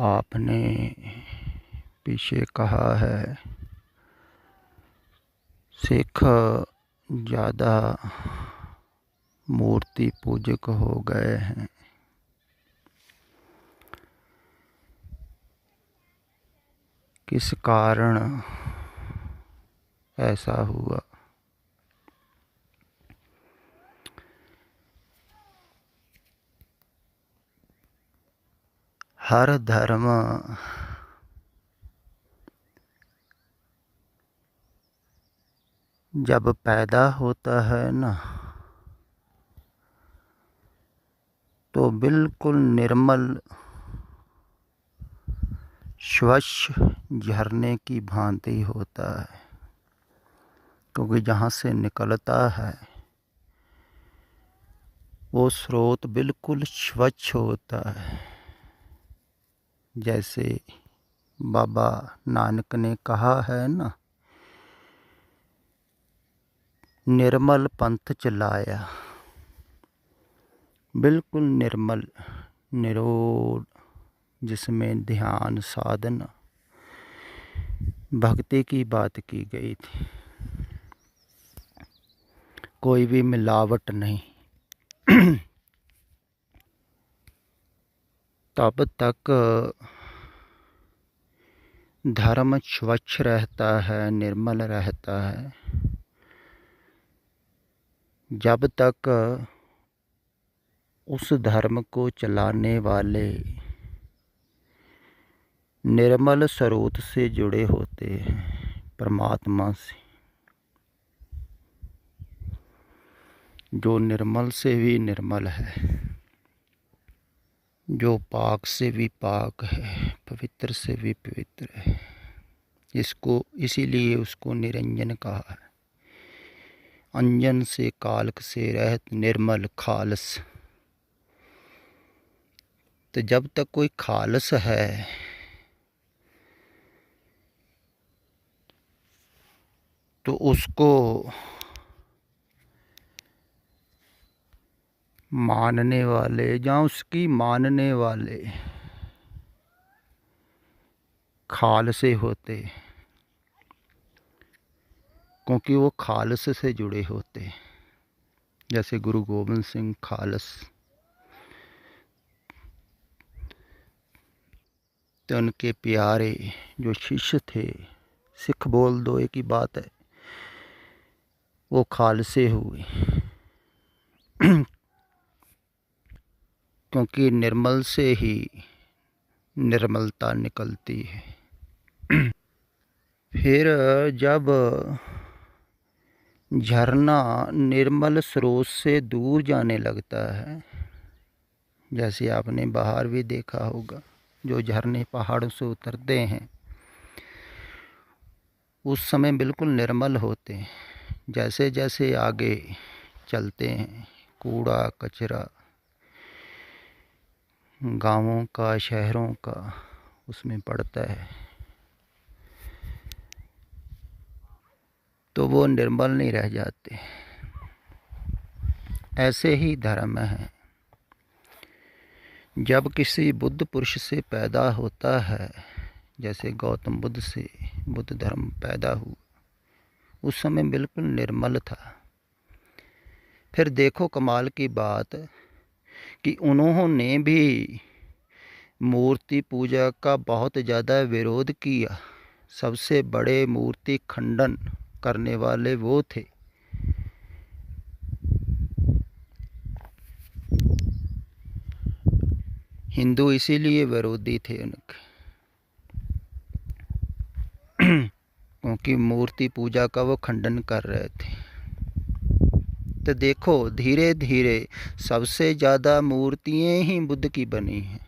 आपने पीछे कहा है सिख ज़्यादा मूर्ति पूजक हो गए हैं। किस कारण ऐसा हुआ? हर धर्म जब पैदा होता है ना, तो बिल्कुल निर्मल स्वच्छ झरने की भांति होता है, क्योंकि जहाँ से निकलता है वो स्रोत बिल्कुल स्वच्छ होता है। जैसे बाबा नानक ने कहा है ना, निर्मल पंथ चलाया, बिल्कुल निर्मल निरोध, जिसमें ध्यान साधना भक्ति की बात की गई थी। कोई भी मिलावट नहीं। तब तक धर्म स्वच्छ रहता है, निर्मल रहता है, जब तक उस धर्म को चलाने वाले निर्मल स्रोत से जुड़े होते हैं, परमात्मा से, जो निर्मल से भी निर्मल है, जो पाक से भी पाक है, पवित्र से भी पवित्र है। इसको इसीलिए उसको निरंजन कहा है। अंजन से कालक से रहित निर्मल खालस। तो जब तक कोई खालस है तो उसको मानने वाले या उसकी मानने वाले खालसे होते, क्योंकि वो खालस से जुड़े होते। जैसे गुरु गोविंद सिंह खालस, तो उनके प्यारे जो शिष्य थे, सिख बोल दो, एक ही बात है, वो खालसे हुए। क्योंकि निर्मल से ही निर्मलता निकलती है। फिर जब झरना निर्मल स्रोत से दूर जाने लगता है, जैसे आपने बाहर भी देखा होगा, जो झरने पहाड़ों से उतरते हैं उस समय बिल्कुल निर्मल होते हैं। जैसे जैसे आगे चलते हैं, कूड़ा कचरा गांवों का, शहरों का उसमें पड़ता है, तो वो निर्मल नहीं रह जाते। ऐसे ही धर्म है। जब किसी बुद्ध पुरुष से पैदा होता है, जैसे गौतम बुद्ध से बुद्ध धर्म पैदा हुआ, उस समय बिल्कुल निर्मल था। फिर देखो कमाल की बात कि उन्होंने भी मूर्ति पूजा का बहुत ज़्यादा विरोध किया। सबसे बड़े मूर्ति खंडन करने वाले वो थे। हिंदू इसीलिए विरोधी थे उनके, क्योंकि मूर्ति पूजा का वो खंडन कर रहे थे। तो देखो धीरे धीरे सबसे ज़्यादा मूर्तियाँ ही बुद्ध की बनी हैं।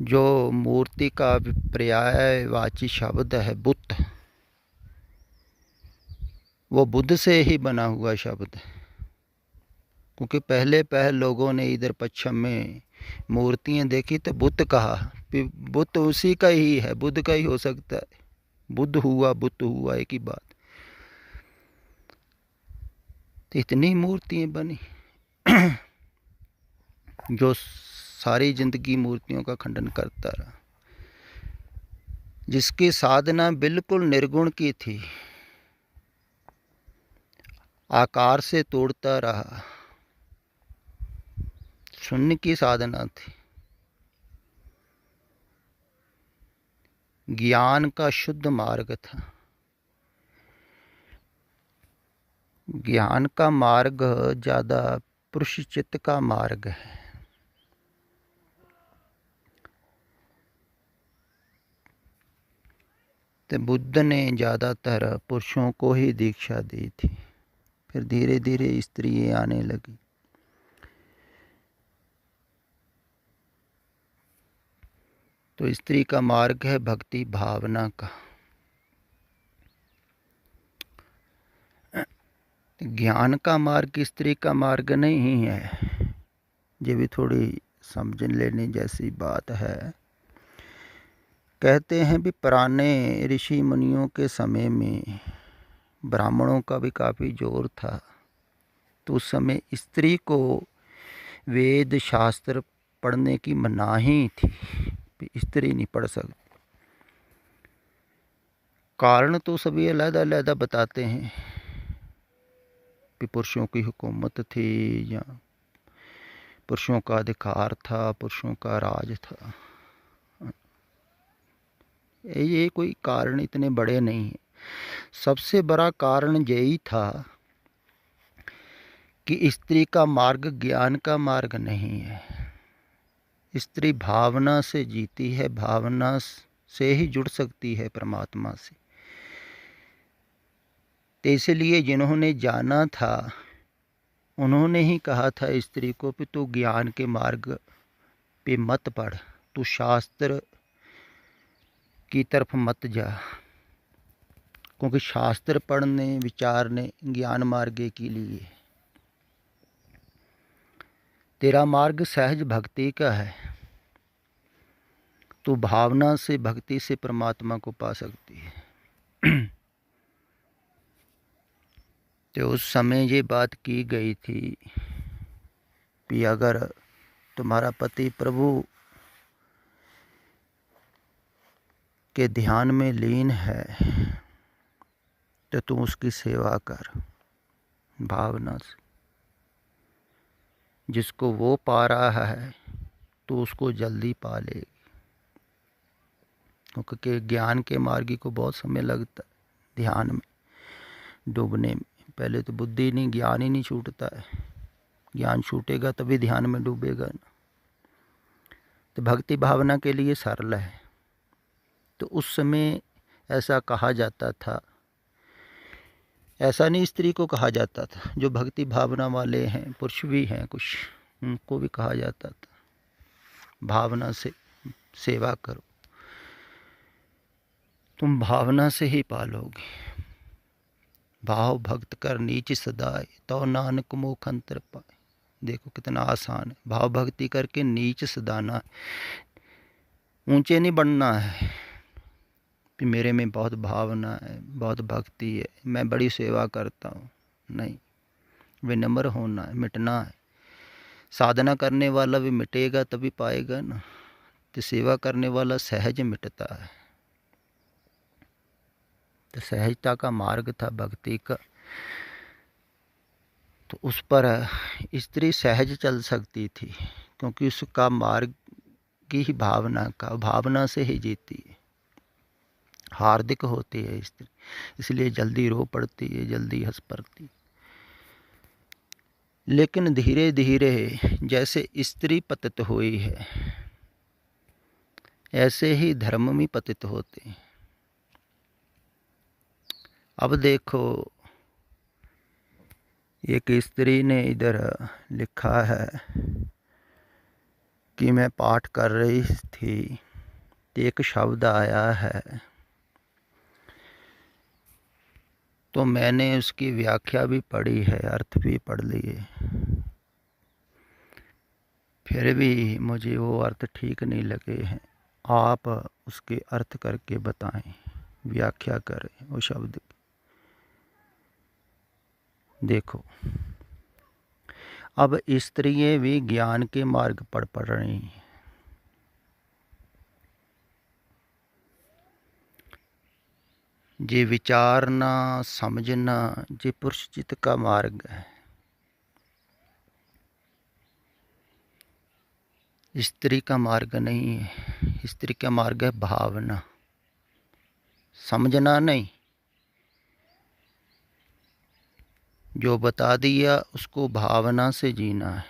जो मूर्ति का पर्यायवाची शब्द है बुद्ध, वो बुद्ध से ही बना हुआ शब्द है। क्योंकि पहले लोगों ने इधर पश्चिम में मूर्तियाँ देखी तो बुद्ध कहा, बुद्ध उसी का ही है, बुद्ध का ही हो सकता है। बुद्ध हुआ एक ही बात। तो इतनी मूर्तियाँ बनी। जो सारी जिंदगी मूर्तियों का खंडन करता रहा, जिसकी साधना बिल्कुल निर्गुण की थी, आकार से तोड़ता रहा, शून्य की साधना थी, ज्ञान का शुद्ध मार्ग था। ज्ञान का मार्ग ज़्यादा पुरुष चित्त का मार्ग है। तो बुद्ध ने ज़्यादातर पुरुषों को ही दीक्षा दी थी, फिर धीरे धीरे स्त्रियाँ आने लगी। तो स्त्री का मार्ग है भक्ति भावना का। ज्ञान का मार्ग स्त्री का मार्ग नहीं है। ये भी थोड़ी समझ लेने जैसी बात है। कहते हैं भी पुराने ऋषि मुनियों के समय में ब्राह्मणों का भी काफ़ी जोर था, तो उस समय स्त्री को वेद शास्त्र पढ़ने की मनाही थी, स्त्री नहीं पढ़ सकती। कारण तो सभी अलग-अलग बताते हैं कि पुरुषों की हुकूमत थी या पुरुषों का अधिकार था, पुरुषों का राज था। ये कोई कारण इतने बड़े नहीं हैं। सबसे बड़ा कारण यही था कि स्त्री का मार्ग ज्ञान का मार्ग नहीं है। स्त्री भावना से जीती है, भावना से ही जुड़ सकती है परमात्मा से। तो इसलिए जिन्होंने जाना था उन्होंने ही कहा था स्त्री को कि तू ज्ञान के मार्ग पे मत पढ़, तू शास्त्र की तरफ मत जा, क्योंकि शास्त्र पढ़ने विचारने ज्ञान मार्ग के लिए। तेरा मार्ग सहज भक्ति का है, तू भावना से भक्ति से परमात्मा को पा सकती है। तो उस समय ये बात की गई थी कि अगर तुम्हारा पति प्रभु के ध्यान में लीन है तो तुम उसकी सेवा कर भावना से। जिसको वो पा रहा है तो उसको जल्दी पा लेगी, क्योंकि ज्ञान के मार्गी को बहुत समय लगता है ध्यान में डूबने में। पहले तो बुद्धि नहीं, ज्ञान ही नहीं छूटता है। ज्ञान छूटेगा तभी ध्यान में डूबेगा ना। तो भक्ति भावना के लिए सरल है। तो उस समय ऐसा कहा जाता था, ऐसा नहीं स्त्री को कहा जाता था, जो भक्ति भावना वाले हैं, पुरुष भी हैं कुछ, उनको भी कहा जाता था भावना से सेवा करो, तुम भावना से ही पालोगे। भाव भक्त कर नीच सदाए तो नानक मुख अंतर पाए। देखो कितना आसान है, भाव भक्ति करके नीच सदाना, ऊंचे नहीं बढ़ना है कि मेरे में बहुत भावना है, बहुत भक्ति है, मैं बड़ी सेवा करता हूँ, नहीं। विनम्र होना है, मिटना है। साधना करने वाला भी मिटेगा तभी पाएगा ना। तो सेवा करने वाला सहज मिटता है। तो सहजता का मार्ग था भक्ति का, तो उस पर स्त्री सहज चल सकती थी, क्योंकि उसका मार्ग की ही भावना से ही जीती है। हार्दिक होती है स्त्री, इसलिए जल्दी रो पड़ती है, जल्दी हंस पड़ती है। लेकिन धीरे धीरे जैसे स्त्री पतित हुई है, ऐसे ही धर्म भी पतित होते हैं। अब देखो, एक स्त्री ने इधर लिखा है कि मैं पाठ कर रही थी, एक शब्द आया है, तो मैंने उसकी व्याख्या भी पढ़ी है, अर्थ भी पढ़ लिए, फिर भी मुझे वो अर्थ ठीक नहीं लगे हैं। आप उसके अर्थ करके बताएं, व्याख्या करें वो शब्द की। देखो, अब स्त्रियाँ भी ज्ञान के मार्ग पर पड़ रही हैं। जे विचारना समझना जे पुरुष चित्त का मार्ग है। स्त्री का मार्ग नहीं है। स्त्री का मार्ग है भावना, समझना नहीं। जो बता दिया उसको भावना से जीना है।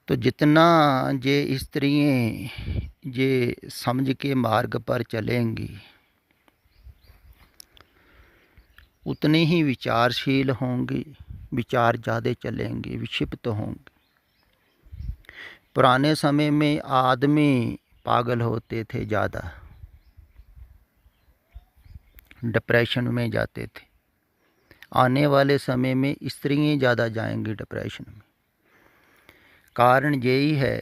तो जितना जे स्त्रियाँ जे समझ के मार्ग पर चलेंगी उतनी ही विचारशील होंगी, विचार ज़्यादा चलेंगे, विक्षिप्त होंगे। पुराने समय में आदमी पागल होते थे, ज़्यादा डिप्रेशन में जाते थे। आने वाले समय में स्त्रियाँ ज़्यादा जाएंगी डिप्रेशन में। कारण यही है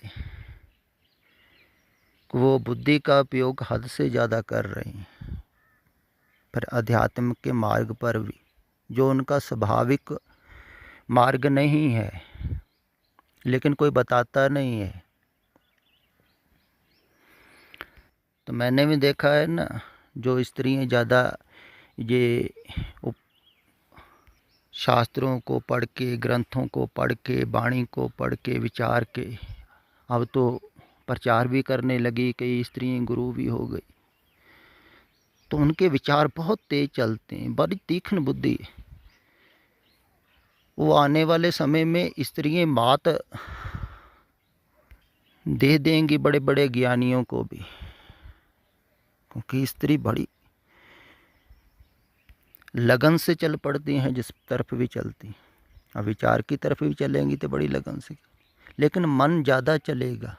कि वो बुद्धि का उपयोग हद से ज़्यादा कर रही हैं। पर अध्यात्म के मार्ग पर भी जो उनका स्वाभाविक मार्ग नहीं है, लेकिन कोई बताता नहीं है। तो मैंने भी देखा है ना, जो स्त्रियाँ ज़्यादा ये शास्त्रों को पढ़ के, ग्रंथों को पढ़ के, वाणी को पढ़ के, विचार के, अब तो प्रचार भी करने लगी, कई स्त्रियाँ गुरु भी हो गई। तो उनके विचार बहुत तेज चलते हैं, बड़ी तीक्ष्ण बुद्धि। वो आने वाले समय में स्त्रियाँ मात दे देंगी बड़े बड़े ज्ञानियों को भी, क्योंकि स्त्री बड़ी लगन से चल पड़ती हैं, जिस तरफ भी चलती। अब विचार की तरफ भी चलेंगी तो बड़ी लगन से, लेकिन मन ज़्यादा चलेगा।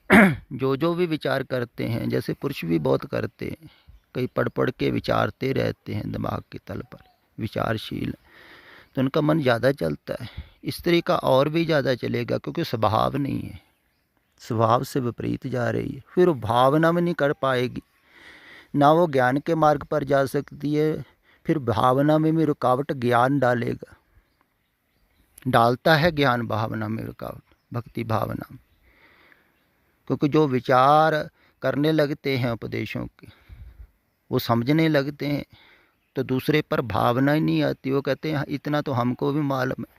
जो भी विचार करते हैं, जैसे पुरुष भी बहुत करते हैं, कई पढ़ पढ़ के विचारते रहते हैं दिमाग के तल पर, विचारशील, तो उनका मन ज़्यादा चलता है। स्त्री का और भी ज़्यादा चलेगा, क्योंकि स्वभाव नहीं है, स्वभाव से विपरीत जा रही है। फिर वो भावना में नहीं कर पाएगी, ना वो ज्ञान के मार्ग पर जा सकती है। फिर भावना में भी रुकावट ज्ञान डालेगा, डालता है ज्ञान भावना में रुकावट, भक्ति भावना में। क्योंकि जो विचार करने लगते हैं उपदेशों के, वो समझने लगते हैं, तो दूसरे पर भावना ही नहीं आती। वो कहते हैं इतना तो हमको भी मालूम है,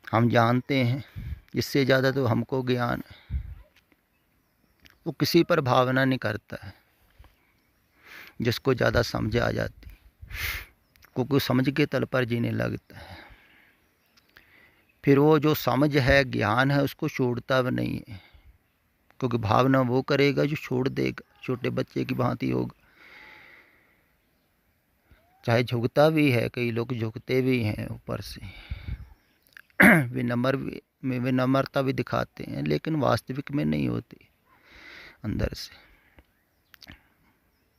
हम जानते हैं, इससे ज़्यादा तो हमको ज्ञान है। वो किसी पर भावना नहीं करता है, जिसको ज़्यादा समझ आ जाती, क्योंकि समझ के तल पर जीने लगता है। फिर वो जो समझ है, ज्ञान है, उसको छोड़ता भी नहीं है, क्योंकि भावना वो करेगा जो छोड़ देगा, छोटे बच्चे की भांति होगा। चाहे झुकता भी है, कई लोग झुकते भी हैं ऊपर से, विनम्रता भी दिखाते हैं, लेकिन वास्तविक में नहीं होती। अंदर से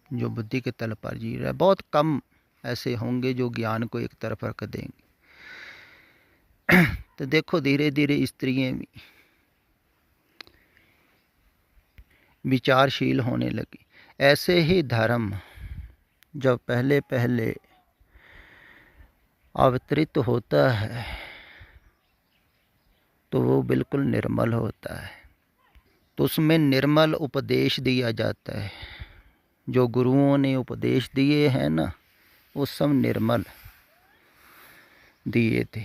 जो बुद्धि के तल पर जी रहा है, बहुत कम ऐसे होंगे जो ज्ञान को एक तरफ रख देंगे। तो देखो धीरे धीरे स्त्रियाँ भी विचारशील होने लगी। ऐसे ही धर्म जब पहले पहले अवतरित होता है तो वो बिल्कुल निर्मल होता है। तो उसमें निर्मल उपदेश दिया जाता है। जो गुरुओं ने उपदेश दिए हैं ना, वो सब निर्मल दिए थे।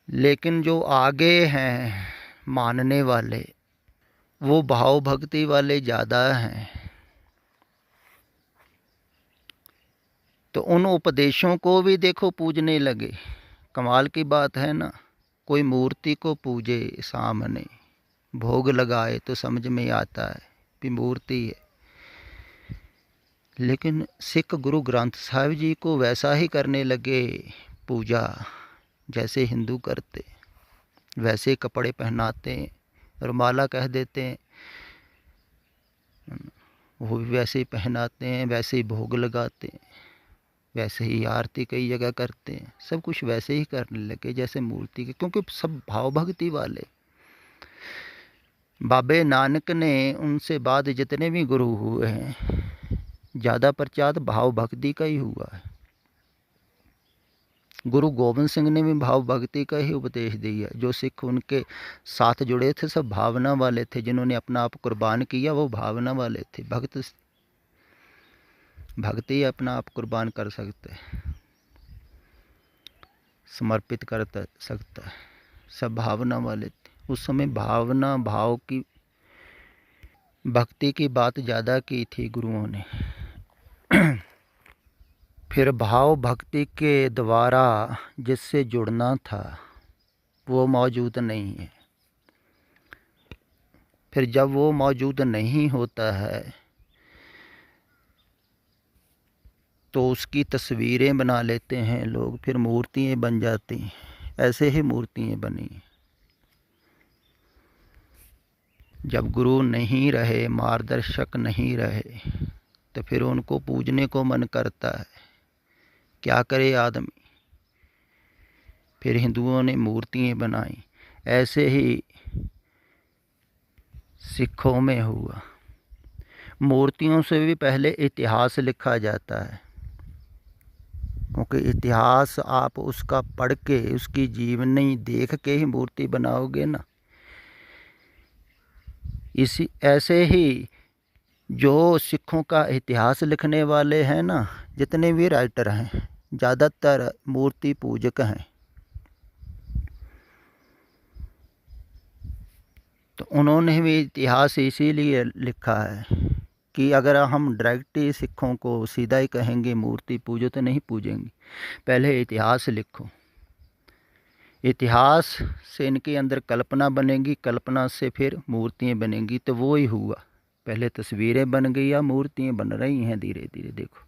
लेकिन जो आगे हैं मानने वाले, वो भाव भक्ति वाले ज़्यादा हैं। तो उन उपदेशों को भी देखो पूजने लगे। कमाल की बात है ना, कोई मूर्ति को पूजे सामने, भोग लगाए तो समझ में आता है कि मूर्ति है। लेकिन सिख गुरु ग्रंथ साहिब जी को वैसा ही करने लगे पूजा जैसे हिंदू करते, वैसे कपड़े पहनाते हैं, रुमाला कह देते हैं, वो भी वैसे ही पहनाते हैं, वैसे ही भोग लगाते हैं, वैसे ही आरती कई जगह करते हैं, सब कुछ वैसे ही करने लगे जैसे मूर्ति के, क्योंकि सब भाव भक्ति वाले। बाबे नानक ने, उनसे बाद जितने भी गुरु हुए हैं, ज़्यादा प्रचार भाव भक्ति का ही हुआ है। गुरु गोविंद सिंह ने भी भाव भक्ति का ही उपदेश दिया। जो सिख उनके साथ जुड़े थे सब भावना वाले थे, जिन्होंने अपना आप कुर्बान किया वो भावना वाले थे। भक्ति अपना आप कुर्बान कर सकते, समर्पित कर सकता है, सब भावना वाले थे। उस समय भावना भाव की भक्ति की बात ज़्यादा की थी गुरुओं ने। फिर भाव भक्ति के द्वारा जिससे जुड़ना था वो मौजूद नहीं है। फिर जब वो मौजूद नहीं होता है तो उसकी तस्वीरें बना लेते हैं लोग, फिर मूर्तियाँ बन जाती हैं। ऐसे ही मूर्तियाँ बनी। जब गुरु नहीं रहे, मार्गदर्शक नहीं रहे, तो फिर उनको पूजने को मन करता है। क्या करे आदमी, फिर हिंदुओं ने मूर्तियाँ बनाई। ऐसे ही सिखों में हुआ। मूर्तियों से भी पहले इतिहास लिखा जाता है, क्योंकि इतिहास आप उसका पढ़ के उसकी जीवनी देख के ही मूर्ति बनाओगे ना। इसी ऐसे ही जो सिखों का इतिहास लिखने वाले हैं ना, जितने भी राइटर हैं ज़्यादातर मूर्ति पूजक हैं। तो उन्होंने भी इतिहास इसीलिए लिखा है कि अगर हम डायरेक्ट ही सिखों को सीधा ही कहेंगे मूर्ति पूजो तो नहीं पूजेंगे। पहले इतिहास लिखो, इतिहास से इनके अंदर कल्पना बनेगी, कल्पना से फिर मूर्तियाँ बनेंगी। तो वो ही हुआ, पहले तस्वीरें बन गई या मूर्तियाँ बन रही हैं धीरे धीरे। देखो